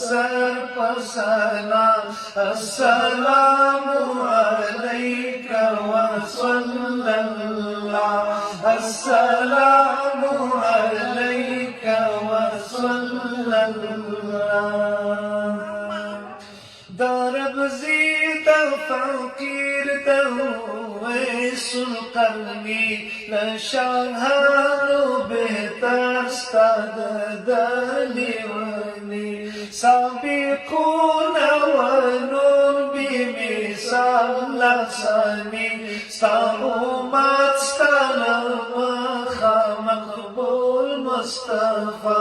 sir पसना अस्सलामु अलैका व सल्लल्लाह अस्सलामु अलैका व सल्लल्लाह दरब ज़ीदा फ़कीर वैसुल क़र्नी लशाहारो बेहतर स्ताद दलिवनी साबिक़ून वनून बिमिसाल लसानी स्ताउमत स्तालमखा मक़बूल मुस्तफ़ा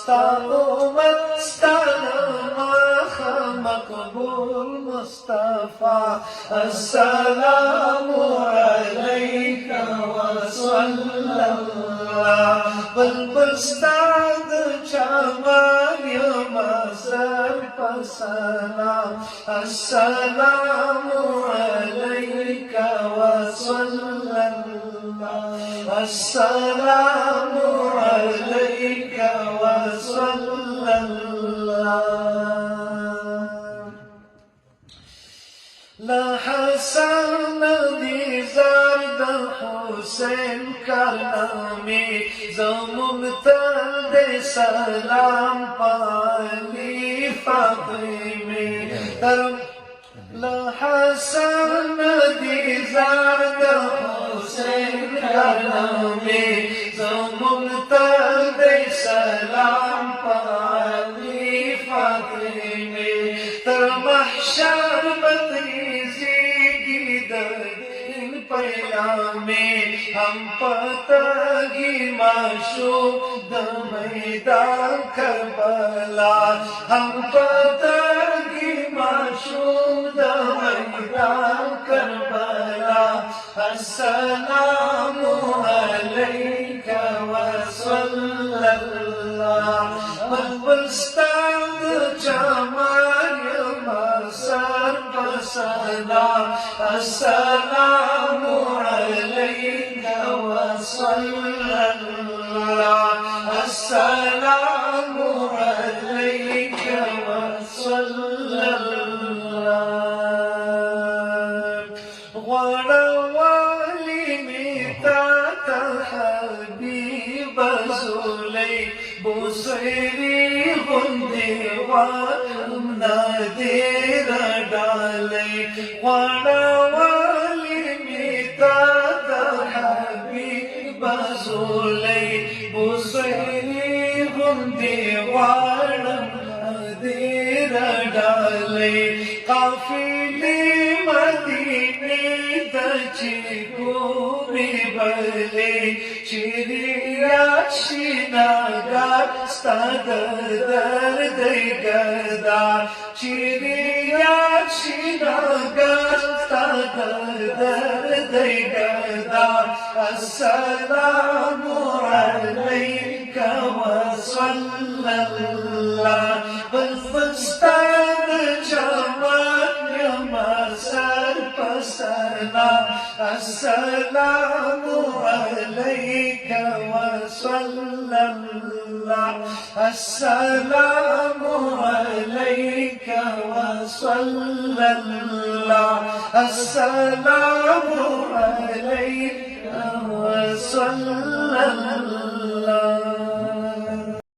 स्ताउमत स्तालमखा मक़बूल मुस्तफ़ा अस्सलामु अलैका व सल्लल्लाह बुलबुल स्ताद चमन मसर पसना अस्सलामु अलैका व सल्लल्लाह अस्सलामु अलैका व सल्लल्लाह ला हसन दीज़ार हुसैन करनामी ज़मुमतद सलाम पाली फ़ातिमी ला हसन दीज़ार हुसैन करनामी ज़मुमतद सलाम पाली फ़ातिमी तर महशर में हम पतगी माशूक द मैदान करबला हम पतगी माशूक द मैदान करबला अस्सलामु अलैका व सल्लल्लाह बुलबुल स्ताद चमन मसर पसना अस्सलामु अलैका व सल्लल्लाह अस्सलामु अलैका व सल्लल्लाह वरवाली मिता हबीब ज़ुलै बुसैरी गुंदेवा नदीर डाले वरवाली मिता हबीब ज़ुलै बुसैरी गुंदेवा नदीर डाले काफिले मदीने दची पूरी बले चिरिया शिनागा स्तादर गदा चिरिया शिनागा स्तादर गदा अस्सलामु अलैका व सल्लल्लाह बस्ताद जमान मसर पसना अस्सलामु अलैका व सल्लल्लाह अस्सलामु अलैका व सल्लल्लाह अस्सलामु अलैका व सल्लल्लाह